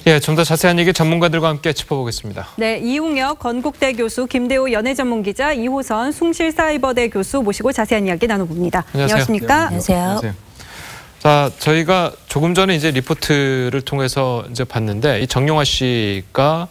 예, 좀 더 자세한 얘기 전문가들과 함께 짚어보겠습니다. 네, 이웅혁 건국대 교수, 김대호 연예전문기자, 이호선 숭실사이버대 교수 모시고 자세한 이야기 나눠봅니다. 안녕하세요. 안녕하십니까? 안녕하세요. 자, 저희가 조금 전에 이제 리포트를 통해서 이제 봤는데 이 정용화 씨가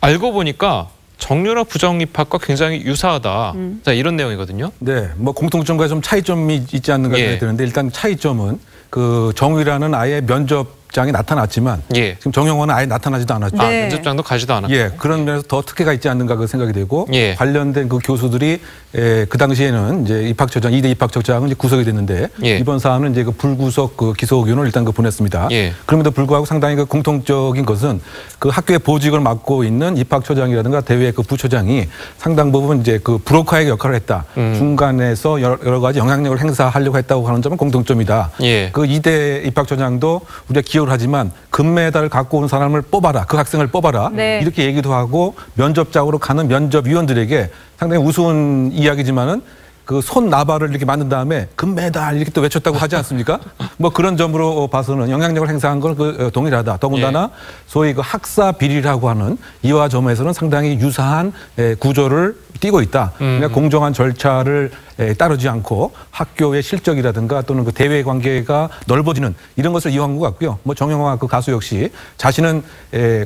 알고 보니까 정유라 부정입학과 굉장히 유사하다. 자, 이런 내용이거든요. 네, 뭐 공통점과 좀 차이점이 있지 않는가 생각이 드는데 일단 차이점은 그 정유라는 아예 면접장에 나타났지만 지금 정용화는 아예 나타나지도 않았죠. 네. 면접장도 가지도 않았고. 예, 그런 면에서 더 특혜가 있지 않는가 그 생각이 되고 관련된 그 교수들이 그 당시에는 이제 입학처장 2대 입학처장은 이제 구속이 됐는데 이번 사안은 이제 그 불구속 그 기소 의견을 일단 그 보냈습니다. 그럼에도 불구하고 상당히 그 공통적인 것은 그 학교의 보직을 맡고 있는 입학처장이라든가 대외 그 부처장이 상당 부분 이제 그 브로커의 역할을 했다. 중간에서 여러 가지 영향력을 행사하려고 했다고 하는 점은 공통점이다. 그 2대 입학처장도 우리가 기여를 하지만 금메달을 갖고 온 사람을 뽑아라. 그 학생을 뽑아라. 이렇게 얘기도 하고 면접장으로 가는 면접위원들에게 상당히 우스운 이야기지만은 그 손 나발을 이렇게 만든 다음에 금메달 이렇게 또 외쳤다고 하지 않습니까? 뭐 그런 점으로 봐서는 영향력을 행사한 건 그 동일하다. 더군다나 소위 그 학사 비리라고 하는 이와 점에서는 상당히 유사한 구조를 띠고 있다. 그러니까 공정한 절차를 따르지 않고 학교의 실적이라든가 또는 그 대외 관계가 넓어지는 이런 것을 이용한 것 같고요. 뭐 정용화 그 가수 역시 자신은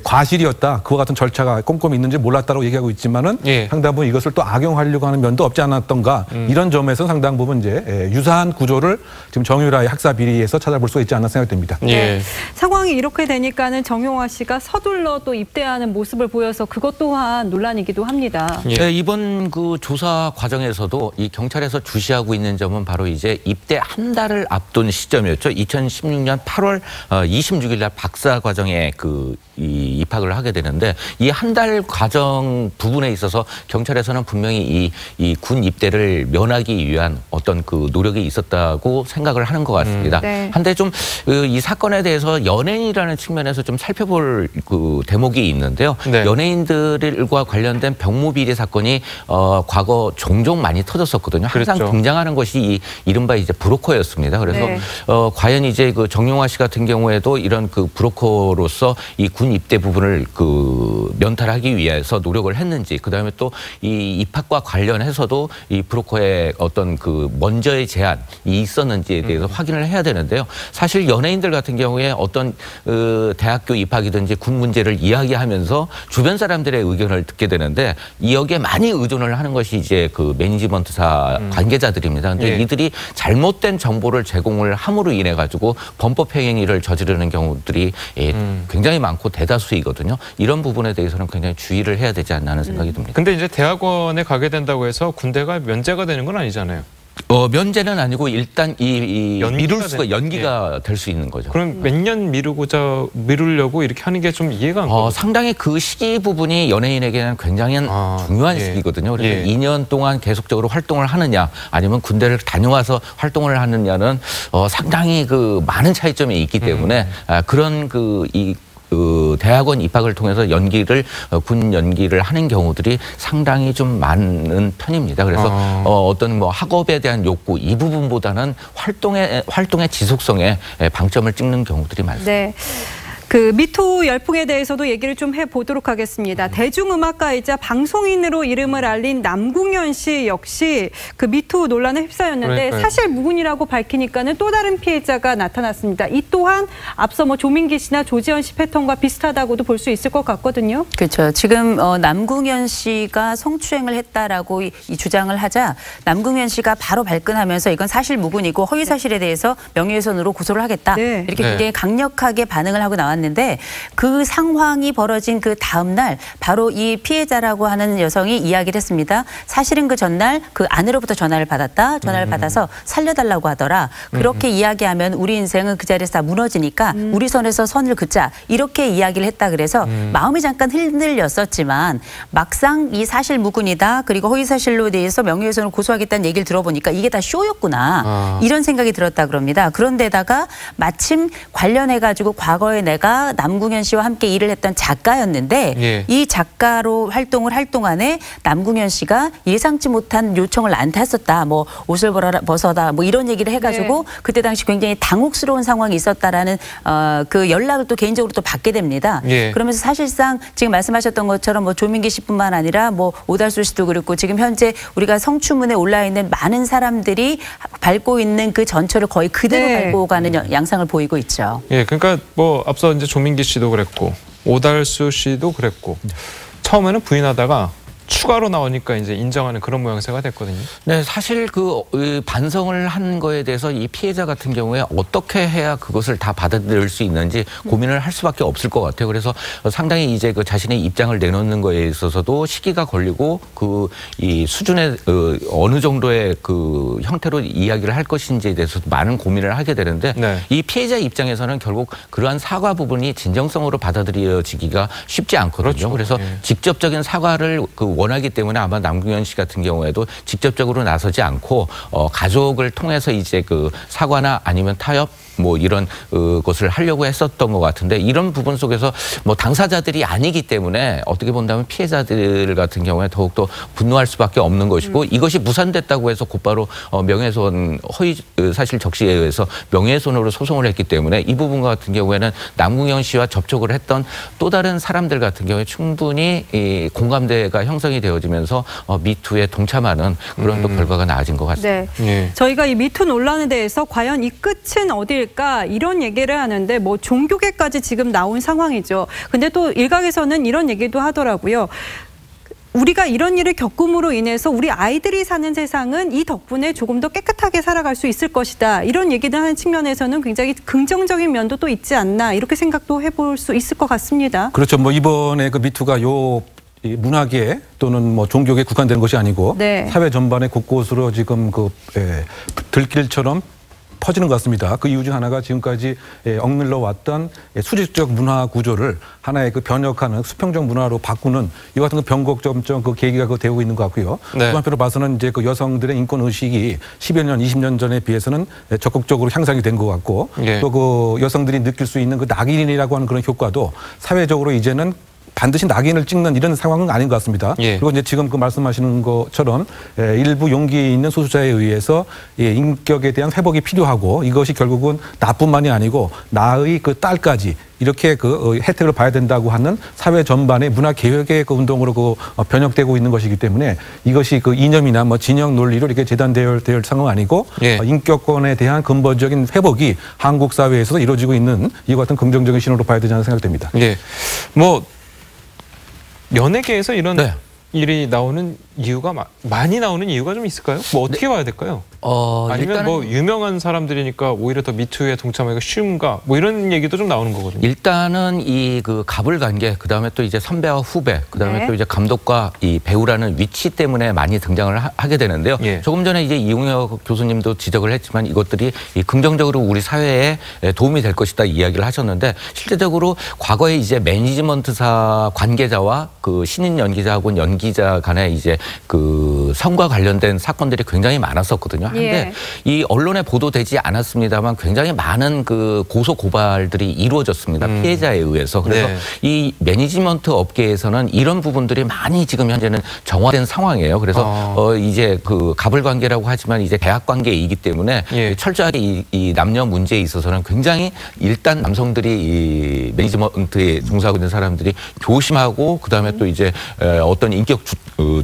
과실이었다. 그와 같은 절차가 꼼꼼히 있는지 몰랐다고 얘기하고 있지만은 상당 부분 이것을 또 악용하려고 하는 면도 없지 않았던가 이런 점에서 상당 부분 이제 유사한 구조를 지금 정유라의 학사 비리에서 찾아볼 수 있지 않나 생각됩니다. 상황이 이렇게 되니까는 정용화 씨가 서둘러 또 입대하는 모습을 보여서 그것 또한 논란이기도 합니다. 네, 이번 그 조사 과정에서도 이 경찰에서 주시하고 있는 점은 바로 이제 입대 한 달을 앞둔 시점이었죠. 2016년 8월 26일 날 박사 과정에 이 입학을 하게 되는데 이 한 달 과정 부분에 있어서 경찰에서는 분명히 이 군 입대를 면하기 위한 어떤 그 노력이 있었다고 생각을 하는 것 같습니다. 한데 좀 이 사건에 대해서 연예인이라는 측면에서 좀 살펴볼 그 대목이 있는데요. 연예인들과 관련된 병무비리 사건이 과거 종종 많이 터졌었거든요. 항상 등장하는 것이 이 이른바 이제 브로커였습니다. 그래서 과연 이제 그 정용화 씨 같은 경우에도 이런 그 브로커로서 이 군 입대 부분을 그 면탈하기 위해서 노력을 했는지, 그다음에 또 이 입학과 관련해서도 이 브로커의 어떤 그 먼저의 제안이 있었는지에 대해서 확인을 해야 되는데요. 사실 연예인들 같은 경우에 어떤 대학교 입학이든지 군 문제를 이야기하면서 주변 사람들의 의견을 듣게 되는데 여기에 많이 의존을 하는 것이 이제 그 매니지먼트사 관계자들입니다. 근데 이들이 잘못된 정보를 제공을 함으로 인해 가지고 범법 행위를 저지르는 경우들이 굉장히 많고 대다수이거든요. 이런 부분에 대해서는 굉장히 주의를 해야 되지 않나 하는 생각이 듭니다. 근데 이제 대학원에 가게 된다고 해서 군대가 면제가 되는 건 아니잖아요. 면제는 아니고 일단 미룰 수가 연기가 될 수 있는 거죠. 그럼 몇 년 미루려고 이렇게 하는 게 좀 이해가 안 가요. 상당히 그 시기 부분이 연예인에게는 굉장히 중요한 시기거든요. 그래서 2년 동안 계속적으로 활동을 하느냐 아니면 군대를 다녀와서 활동을 하느냐는 상당히 그 많은 차이점이 있기 때문에 그런 그 대학원 입학을 통해서 군 연기를 하는 경우들이 상당히 좀 많은 편입니다. 그래서 어떤 뭐 학업에 대한 욕구 이 부분보다는 활동의 지속성에 방점을 찍는 경우들이 많습니다. 그 미투 열풍에 대해서도 얘기를 좀 해보도록 하겠습니다. 대중음악가이자 방송인으로 이름을 알린 남궁현 씨 역시 그 미투 논란에 휩싸였는데 사실 무근이라고 밝히니까는 또 다른 피해자가 나타났습니다. 이 또한 앞서 뭐 조민기 씨나 조지현 씨 패턴과 비슷하다고도 볼 수 있을 것 같거든요. 그렇죠. 지금 남궁현 씨가 성추행을 했다라고 이 주장을 하자 남궁현 씨가 바로 발끈하면서 이건 사실 무근이고 허위 사실에 대해서 명예훼손으로 고소를 하겠다. 이렇게 굉장히 강력하게 반응을 하고 나왔는데 그 상황이 벌어진 그 다음 날 바로 이 피해자라고 하는 여성이 이야기를 했습니다. 사실은 그 전날 그 아내로부터 전화를 받았다. 전화를 받아서 살려달라고 하더라. 그렇게 이야기하면 우리 인생은 그 자리에서 다 무너지니까 우리 선에서 선을 긋자. 이렇게 이야기를 했다 그래서 마음이 잠깐 흔들렸었지만 막상 이 사실 무근이다. 그리고 허위 사실로 대해서 명예훼손을 고소하겠다는 얘기를 들어보니까 이게 다 쇼였구나. 이런 생각이 들었다 그럽니다. 그런데다가 마침 관련해가지고 과거에 내가 씨가 남궁현 씨와 함께 일을 했던 작가였는데 예. 이 작가로 활동을 할 동안에 남궁현 씨가 예상치 못한 요청을 나한테 했었다. 뭐 옷을 벗어다 뭐 이런 얘기를 해가지고 네. 그때 당시 굉장히 당혹스러운 상황이 있었다라는 그 연락을 또 개인적으로 또 받게 됩니다. 예. 그러면서 사실상 지금 말씀하셨던 것처럼 뭐 조민기 씨뿐만 아니라 뭐 오달수 씨도 그렇고 지금 현재 우리가 성추문에 올라 있는 많은 사람들이 밟고 있는 그 전철을 거의 그대로 네. 밟고 가는 양상을 보이고 있죠. 예, 그러니까 뭐 앞서 이제 조민기 씨도 그랬고 오달수 씨도 그랬고 처음에는 부인하다가 추가로 나오니까 이제 인정하는 그런 모양새가 됐거든요. 네, 사실 그 반성을 한 거에 대해서 이 피해자 같은 경우에 어떻게 해야 그것을 다 받아들일 수 있는지 고민을 할 수밖에 없을 것 같아요. 그래서 상당히 이제 그 자신의 입장을 내놓는 거에 있어서도 시기가 걸리고 그 이 수준의 어느 정도의 그 형태로 이야기를 할 것인지에 대해서 많은 고민을 하게 되는데 네. 이 피해자 입장에서는 결국 그러한 사과 부분이 진정성으로 받아들여지기가 쉽지 않거든요. 그렇죠. 그래서 예. 직접적인 사과를 원하기 때문에 아마 남궁현 씨 같은 경우에도 직접적으로 나서지 않고 가족을 통해서 이제 그 사과나 아니면 타협 뭐 이런 것을 하려고 했었던 것 같은데 이런 부분 속에서 뭐 당사자들이 아니기 때문에 어떻게 본다면 피해자들 같은 경우에 더욱더 분노할 수밖에 없는 것이고 이것이 무산됐다고 해서 곧바로 명예훼손 허위 사실 적시에 의해서 명예훼손으로 소송을 했기 때문에 이 부분 같은 경우에는 남궁현 씨와 접촉을 했던 또 다른 사람들 같은 경우에 충분히 이 공감대가 형성이 되어지면서 미투에 동참하는 그런 또 결과가 나아진 것 같습니다. 네. 예. 저희가 이 미투 논란에 대해서 과연 이 끝은 어딜까 이런 얘기를 하는데 뭐 종교계까지 지금 나온 상황이죠. 근데 또 일각에서는 이런 얘기도 하더라고요. 우리가 이런 일을 겪음으로 인해서 우리 아이들이 사는 세상은 이 덕분에 조금 더 깨끗하게 살아갈 수 있을 것이다. 이런 얘기를 하는 측면에서는 굉장히 긍정적인 면도 또 있지 않나 이렇게 생각도 해볼 수 있을 것 같습니다. 그렇죠. 뭐 이번에 그 미투가 이 문화계 또는 뭐 종교계에 국한되는 것이 아니고 네. 사회 전반에 곳곳으로 지금 그 들길처럼 퍼지는 것 같습니다. 그 이유 중 하나가 지금까지 억눌러 왔던 수직적 문화 구조를 하나의 그 변혁하는 수평적 문화로 바꾸는 이와 같은 그 변곡점점 그 계기가 되고 있는 것 같고요. 네. 또 한편으로 봐서는 이제 그 여성들의 인권 의식이 10여 년, 20년 전에 비해서는 적극적으로 향상이 된 것 같고 예. 또 그 여성들이 느낄 수 있는 그 낙인이라고 하는 그런 효과도 사회적으로 이제는 반드시 낙인을 찍는 이런 상황은 아닌 것 같습니다. 예. 그리고 이제 지금 그 말씀하시는 것처럼 일부 용기 있는 소수자에 의해서 인격에 대한 회복이 필요하고 이것이 결국은 나뿐만이 아니고 나의 그 딸까지 이렇게 그 혜택을 봐야 된다고 하는 사회 전반의 문화 개혁의 그 운동으로 그 변혁되고 있는 것이기 때문에 이것이 그 이념이나 뭐 진영 논리로 이렇게 재단될 상황은 아니고 예. 인격권에 대한 근본적인 회복이 한국 사회에서도 이루어지고 있는 이와 같은 긍정적인 신호로 봐야 되지 않나 생각됩니다. 예. 뭐 연예계에서 이런 네. 일이 나오는 이유가 많이 나오는 이유가 좀 있을까요? 뭐 어떻게 봐야 될까요? 아니면 뭐 유명한 사람들이니까 오히려 더 미투에 동참하기가 쉬운가? 뭐 이런 얘기도 좀 나오는 거거든요. 일단은 이 그 갑을 관계, 그다음에 또 이제 선배와 후배, 그다음에 네. 또 이제 감독과 이 배우라는 위치 때문에 많이 등장을 하게 되는데요. 예. 조금 전에 이제 이용혁 교수님도 지적을 했지만 이것들이 이 긍정적으로 우리 사회에 도움이 될 것이다 이야기를 하셨는데 실제적으로 과거에 이제 매니지먼트사 관계자와 그 신인 연기자 혹은 연기자 간에 이제 그 성과 관련된 사건들이 굉장히 많았었거든요. 한데 예. 이 언론에 보도되지 않았습니다만 굉장히 많은 그 고소 고발들이 이루어졌습니다. 피해자에 의해서. 그래서 네. 이 매니지먼트 업계에서는 이런 부분들이 많이 지금 현재는 정화된 상황이에요. 그래서 이제 그 갑을 관계라고 하지만 이제 대학 관계이기 때문에 예. 철저하게 이 남녀 문제에 있어서는 굉장히 일단 남성들이 이 매니지먼트에 종사하고 있는 사람들이 조심하고 그다음에 또 이제 어떤 인격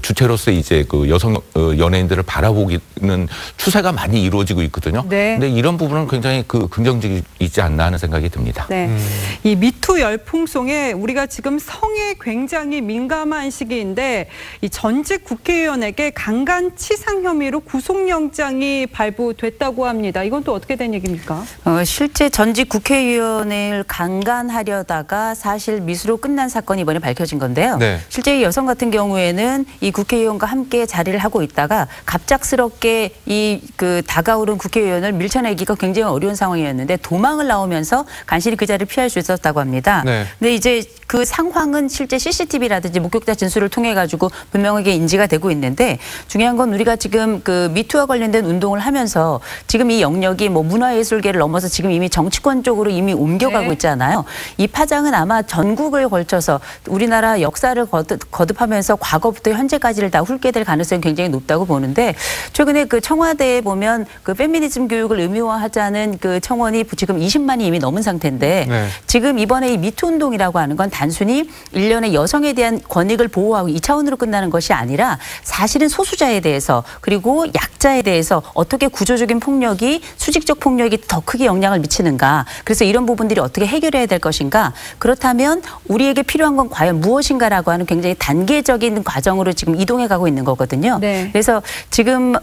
주체로서 이제 그 여성 연예인들을 바라보기는 추세가 많이 이루어지고 있거든요. 네. 근데 이런 부분은 굉장히 그 긍정적이지 않나 하는 생각이 듭니다. 네. 이 미투 열풍송에 우리가 지금 성에 굉장히 민감한 시기인데 이 전직 국회의원에게 강간 치상 혐의로 구속영장이 발부됐다고 합니다. 이건 또 어떻게 된 얘기입니까? 실제 전직 국회의원을 강간하려다가 사실 미수로 끝난 사건이 이번에 밝혀진 건데요. 네. 실제 이 여성 같은 경우에는 이 국회의원과 함께 자리를 하고 있다가 갑작스럽게 이 다가오는 국회의원을 밀쳐내기가 굉장히 어려운 상황이었는데 도망을 나오면서 간신히 그 자리를 피할 수 있었다고 합니다. 네. 근데 이제 그 상황은 실제 CCTV라든지 목격자 진술을 통해 가지고 분명하게 인지가 되고 있는데 중요한 건 우리가 지금 그 미투와 관련된 운동을 하면서 지금 이 영역이 뭐 문화예술계를 넘어서 지금 이미 정치권 쪽으로 이미 옮겨가고 네. 있잖아요. 이 파장은 아마 전국을 걸쳐서 우리나라 역사를 거듭하면서 과거부터 현재까지를 다 훑게 될 가능성이 굉장히 높다고 보는데 최근에 그 청와대에 보면 그 페미니즘 교육을 의무화하자는 그 청원이 지금 20만이 이미 넘은 상태인데 네. 지금 이번에 이 미투 운동이라고 하는 건 단순히 일련의 여성에 대한 권익을 보호하고 이 차원으로 끝나는 것이 아니라 사실은 소수자에 대해서 그리고 약자에 대해서 어떻게 구조적인 폭력이 수직적 폭력이 더 크게 영향을 미치는가. 그래서 이런 부분들이 어떻게 해결해야 될 것인가. 그렇다면 우리에게 필요한 건 과연 무엇인가라고 하는 굉장히 단계적인 과정으로 지금 이동해 가고 있는 거거든요. 네. 그래서 지금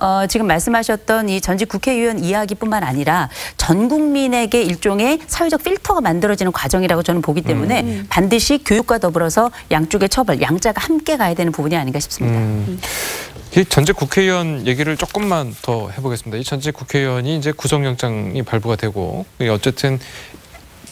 말씀하셨던 이 전직 국회의원 이야기뿐만 아니라 전 국민에게 일종의 사회적 필터가 만들어지는 과정이라고 저는 보기 때문에 반드시 교육과 더불어서 양쪽의 처벌, 양자가 함께 가야 되는 부분이 아닌가 싶습니다. 이 전직 국회의원 얘기를 조금만 더 해보겠습니다. 이 전직 국회의원이 이제 구속영장이 발부가 되고 어쨌든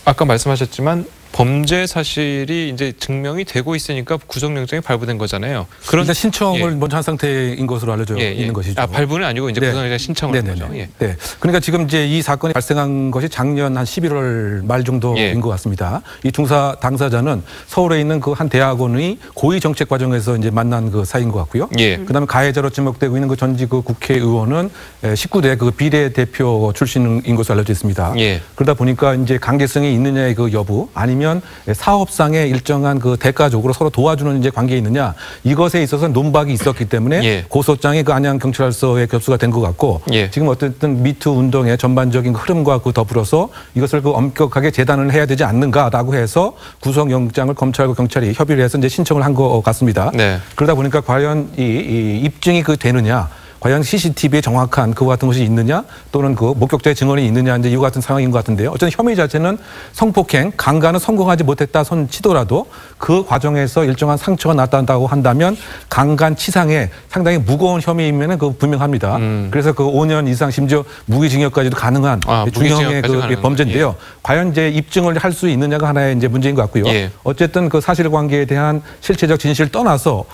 아까 말씀하셨지만 범죄 사실이 이제 증명이 되고 있으니까 구속영장이 발부된 거잖아요. 그런데 신청을 먼저 한 상태인 것으로 알려져 있는 것이죠. 아, 발부는 아니고 이제 네. 구속영장 신청을 한 거죠. 네. 그러니까 지금 이제 이 사건이 발생한 것이 작년 한 11월 말 정도인 것 같습니다. 이 중사 당사자는 서울에 있는 그 한 대학원의 고위 정책 과정에서 이제 만난 그 사이인 것 같고요. 그다음에 가해자로 지목되고 있는 그 전직 그 국회의원은 19대 그 비례대표 출신인 것으로 알려져 있습니다. 그러다 보니까 이제 관계성이 있느냐의 그 여부 아니면 사업상의 일정한 그 대가적으로 서로 도와주는 이제 관계에 있느냐 이것에 있어서 논박이 있었기 때문에 고소장이 그 안양 경찰서에 접수가 된 것 같고 지금 어쨌든 미투 운동의 전반적인 흐름과 그 더불어서 이것을 그 엄격하게 재단을 해야 되지 않는가라고 해서 구속영장을 검찰과 경찰이 협의를 해서 이제 신청을 한 것 같습니다. 그러다 보니까 과연 이 입증이 그 되느냐. 과연 CCTV에 정확한 그와 같은 것이 있느냐 또는 그 목격자의 증언이 있느냐 이제 이와 같은 상황인 것 같은데요. 어쨌든 혐의 자체는 성폭행, 강간은 성공하지 못했다 손 치더라도 그 과정에서 일정한 상처가 났다고 한다면 강간 치상에 상당히 무거운 혐의이면은 그 분명합니다. 그래서 그 5년 이상 심지어 무기징역까지도 가능한 중형의 그 범죄인데요. 과연 이제 입증을 할 수 있느냐가 하나의 이제 문제인 것 같고요. 어쨌든 그 사실관계에 대한 실체적 진실을 떠나서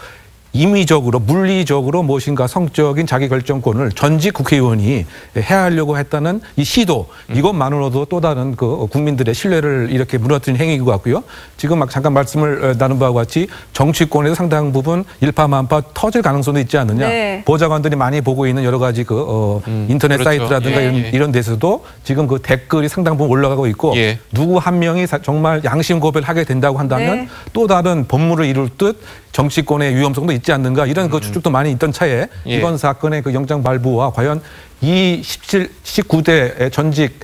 임의적으로 물리적으로 무엇인가 성적인 자기결정권을 전직 국회의원이 해하려고 했다는 이 시도 이것만으로도 또 다른 그 국민들의 신뢰를 이렇게 무너뜨린 행위인 것 같고요. 지금 막 잠깐 말씀을 나눈 바와 같이 정치권에서 상당 부분 일파만파 터질 가능성도 있지 않느냐. 보좌관들이 많이 보고 있는 여러 가지 그 인터넷 그렇죠. 사이트라든가 이런 데서도 지금 그 댓글이 상당 부분 올라가고 있고 누구 한 명이 정말 양심 고백을 하게 된다고 한다면 또 다른 법무를 이룰 듯 정치권의 위험성도 있지 않는가 이런 그 추측도 많이 있던 차에 이번 사건의 그 영장 발부와 과연 이 19대 전직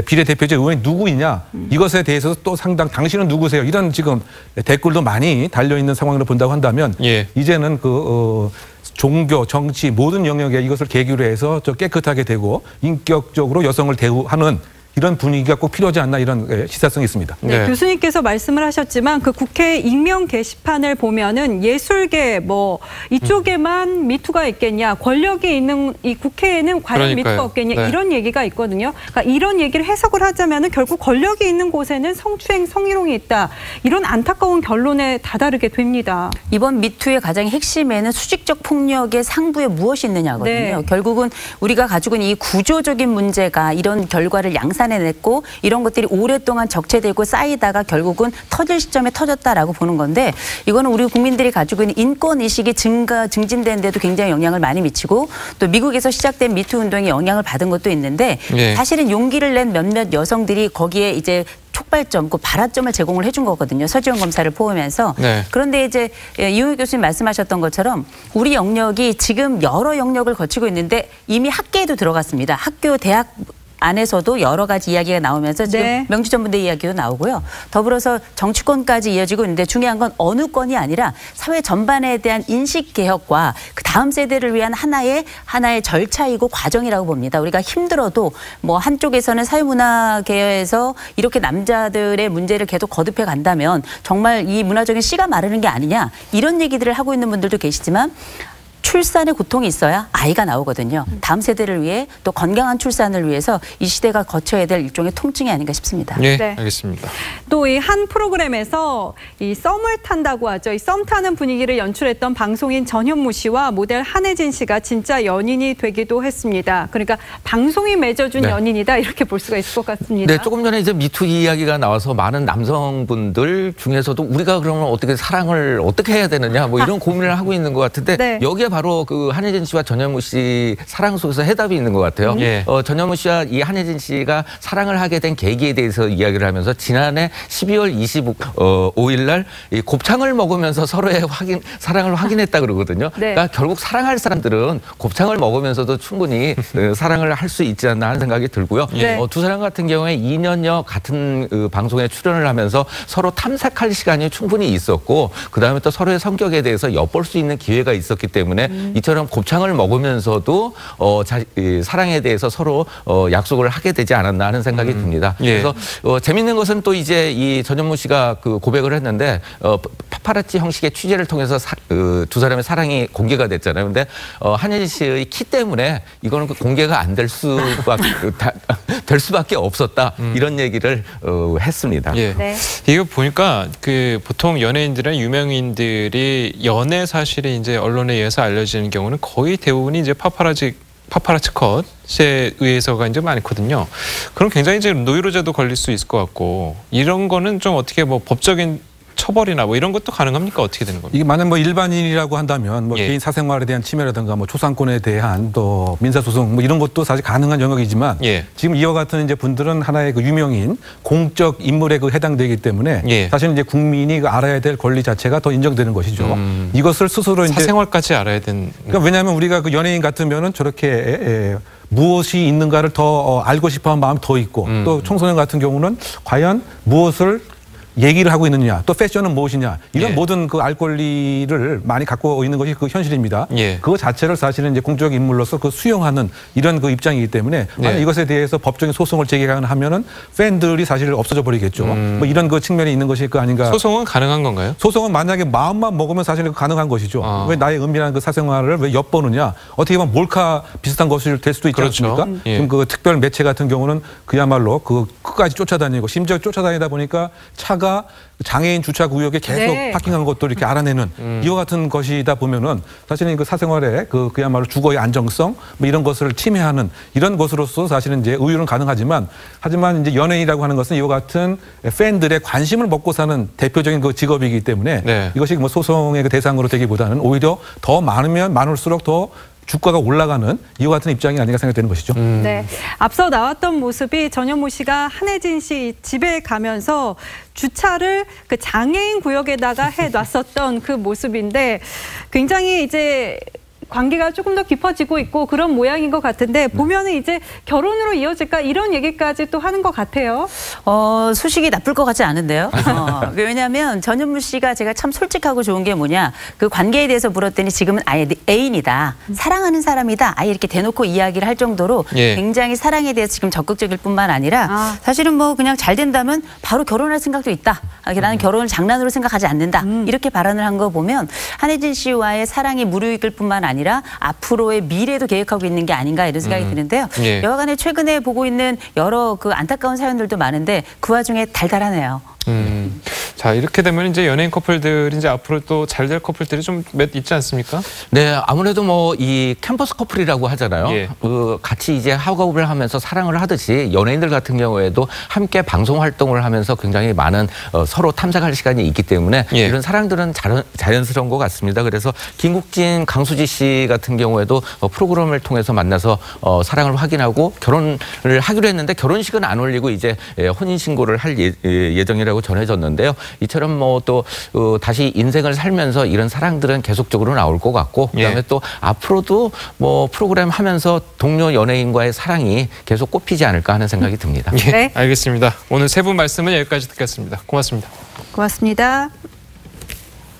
비례대표제 의원이 누구이냐 이것에 대해서 또 상당 당신은 누구세요 이런 지금 댓글도 많이 달려있는 상황으로 본다고 한다면 이제는 그 종교, 정치 모든 영역에 이것을 계기로 해서 저 깨끗하게 되고 인격적으로 여성을 대우하는 이런 분위기가 꼭 필요하지 않나 이런 시사성이 있습니다. 교수님께서 말씀을 하셨지만 그 국회 익명 게시판을 보면은 예술계 뭐 이쪽에만 미투가 있겠냐, 권력이 있는 이 국회에는 과연 미투가 없겠냐 이런 얘기가 있거든요. 그러니까 이런 얘기를 해석을 하자면은 결국 권력이 있는 곳에는 성추행, 성희롱이 있다 이런 안타까운 결론에 다다르게 됩니다. 이번 미투의 가장 핵심에는 수직적 폭력의 상부에 무엇이 있느냐거든요. 결국은 우리가 가지고 있는 이 구조적인 문제가 이런 결과를 해냈고 이런 것들이 오랫동안 적체되고 쌓이다가 결국은 터질 시점에 터졌다라고 보는 건데 이거는 우리 국민들이 가지고 있는 인권의식이 증진된 데도 굉장히 영향을 많이 미치고 또 미국에서 시작된 미투 운동이 영향을 받은 것도 있는데 사실은 용기를 낸 몇몇 여성들이 거기에 이제 촉발점, 그 발화점을 제공을 해준 거거든요. 서지원 검사를 포함해서. 그런데 이제 이용희 교수님 말씀하셨던 것처럼 우리 영역이 지금 여러 영역을 거치고 있는데 이미 학계에도 들어갔습니다. 학교, 대학 안에서도 여러 가지 이야기가 나오면서 지금 네. 명지전문대 이야기도 나오고요. 더불어서 정치권까지 이어지고 있는데 중요한 건 어느 건이 아니라 사회 전반에 대한 인식 개혁과 그 다음 세대를 위한 하나의 절차이고 과정이라고 봅니다. 우리가 힘들어도 뭐 한쪽에서는 사회문화계에서 이렇게 남자들의 문제를 계속 거듭해 간다면 정말 이 문화적인 씨가 마르는 게 아니냐 이런 얘기들을 하고 있는 분들도 계시지만 출산의 고통이 있어야 아이가 나오거든요. 다음 세대를 위해 또 건강한 출산을 위해서 이 시대가 거쳐야 될 일종의 통증이 아닌가 싶습니다. 네, 알겠습니다. 또 이 한 프로그램에서 이 썸을 탄다고 하죠. 이 썸 타는 분위기를 연출했던 방송인 전현무 씨와 모델 한혜진 씨가 진짜 연인이 되기도 했습니다. 그러니까 방송이 맺어준 연인이다 이렇게 볼 수가 있을 것 같습니다. 네, 조금 전에 이제 미투 이야기가 나와서 많은 남성분들 중에서도 우리가 그러면 어떻게 사랑을 어떻게 해야 되느냐 뭐 이런 고민을 하고 있는 것 같은데 여기에 바로 그 한혜진 씨와 전현무 씨 사랑 속에서 해답이 있는 것 같아요. 전현무 씨와 이 한혜진 씨가 사랑을 하게 된 계기에 대해서 이야기를 하면서 지난해 12월 25일 날 이 곱창을 먹으면서 서로의 사랑을 확인했다 그러거든요. 그러니까 결국 사랑할 사람들은 곱창을 먹으면서도 충분히 사랑을 할 수 있지 않나 하는 생각이 들고요. 두 사람 같은 경우에 2년여 같은 방송에 출연을 하면서 서로 탐색할 시간이 충분히 있었고 그다음에 또 서로의 성격에 대해서 엿볼 수 있는 기회가 있었기 때문에 이처럼 곱창을 먹으면서도 사랑에 대해서 서로 약속을 하게 되지 않았나 하는 생각이 듭니다. 그래서 재밌는 것은 또 이제 이 전현무 씨가 그 고백을 했는데 파파라치 형식의 취재를 통해서 두 사람의 사랑이 공개가 됐잖아요. 근데 한혜진 씨의 키 때문에 이거는 공개가 안 될 수밖에 없었다. 이런 얘기를 했습니다. 이거 보니까 그 보통 연예인들은 유명인들이 연애 사실이 이제 언론에 의해서 알려지는 경우는 거의 대부분이 이제 파파라치 컷에 의해서가 이제 많거든요. 그럼 굉장히 이제 노이로제도 걸릴 수 있을 것 같고 이런 거는 좀 어떻게 뭐 법적인 처벌이나 뭐 이런 것도 가능합니까? 어떻게 되는 겁니까? 이게 만약 뭐 일반인이라고 한다면 뭐 개인 사생활에 대한 침해라든가 뭐 초상권에 대한 또 민사소송 뭐 이런 것도 사실 가능한 영역이지만 지금 이와 같은 이제 분들은 하나의 그 유명인 공적 인물에 그 해당되기 때문에 사실 이제 국민이 그 알아야 될 권리 자체가 더 인정되는 것이죠. 이것을 스스로 이제 사생활까지 알아야 되는. 그러니까 왜냐하면 우리가 그 연예인 같으면은 저렇게 무엇이 있는가를 더 알고 싶어하는 마음이 더 있고 또 청소년 같은 경우는 과연 무엇을 얘기를 하고 있느냐, 또 패션은 무엇이냐 이런 모든 그 알 권리를 많이 갖고 있는 것이 그 현실입니다. 그거 자체를 사실은 이제 공적 인물로서 그 수용하는 이런 그 입장이기 때문에 만약 이것에 대해서 법적인 소송을 제기하면은 팬들이 사실 없어져 버리겠죠. 뭐 이런 그 측면이 있는 것이 그 아닌가. 소송은 가능한 건가요? 소송은 만약에 마음만 먹으면 사실 가능한 것이죠. 왜 나의 은밀한 그 사생활을 왜 엿보느냐? 어떻게 보면 몰카 비슷한 것이 될 수도 있지 않습니까? 지금 그 특별 매체 같은 경우는 그야말로 그 끝까지 쫓아다니고 심지어 쫓아다니다 보니까 차가 장애인 주차 구역에 계속 파킹한 것도 이렇게 알아내는 이와 같은 것이다 보면은 사실은 그 사생활의 그야말로 주거의 안정성 뭐 이런 것을 침해하는 이런 것으로서 사실은 이제 의율은 가능하지만 하지만 이제 연예인이라고 하는 것은 이와 같은 팬들의 관심을 먹고 사는 대표적인 그 직업이기 때문에 이것이 뭐 소송의 그 대상으로 되기보다는 오히려 더 많으면 많을수록 더 주가가 올라가는 이와 같은 입장이 아닌가 생각되는 것이죠. 네, 앞서 나왔던 모습이 전현무 씨가 한혜진 씨 집에 가면서 주차를 그 장애인 구역에다가 해놨었던 그 모습인데 굉장히 이제 관계가 조금 더 깊어지고 있고 그런 모양인 것 같은데 보면은 이제 결혼으로 이어질까 이런 얘기까지 또 하는 것 같아요. 소식이 나쁠 것 같지 않은데요. 왜냐하면 전현무 씨가 제가 참 솔직하고 좋은 게 뭐냐 그 관계에 대해서 물었더니 지금은 아예 애인이다. 사랑하는 사람이다. 아예 이렇게 대놓고 이야기를 할 정도로 굉장히 사랑에 대해서 지금 적극적일 뿐만 아니라 사실은 뭐 그냥 잘 된다면 바로 결혼할 생각도 있다. 나는 결혼을 장난으로 생각하지 않는다. 이렇게 발언을 한 거 보면 한혜진 씨와의 사랑이 무르익을 뿐만 아니라 앞으로의 미래도 계획하고 있는 게 아닌가 이런 생각이 드는데요. 여하간에 최근에 보고 있는 여러 그 안타까운 사연들도 많은데 그 와중에 달달하네요. 자 이렇게 되면 이제 연예인 커플들이 이제 앞으로 또 잘 될 커플들이 좀 몇 있지 않습니까? 네, 아무래도 뭐 이 캠퍼스 커플이라고 하잖아요. 같이 이제 학업을 하면서 사랑을 하듯이 연예인들 같은 경우에도 함께 방송 활동을 하면서 굉장히 많은 서로 탐색할 시간이 있기 때문에 이런 사랑들은 자연스러운 것 같습니다. 그래서 김국진, 강수지 씨 같은 경우에도 프로그램을 통해서 만나서 사랑을 확인하고 결혼을 하기로 했는데 결혼식은 안 올리고 이제 혼인 신고를 할 예정이라고 전해졌는데요. 이처럼 뭐 또 다시 인생을 살면서 이런 사랑들은 계속적으로 나올 것 같고 그다음에 또 앞으로도 뭐 프로그램 하면서 동료 연예인과의 사랑이 계속 꽃피지 않을까 하는 생각이 듭니다. 네, 알겠습니다. 오늘 세 분 말씀은 여기까지 듣겠습니다. 고맙습니다. 고맙습니다.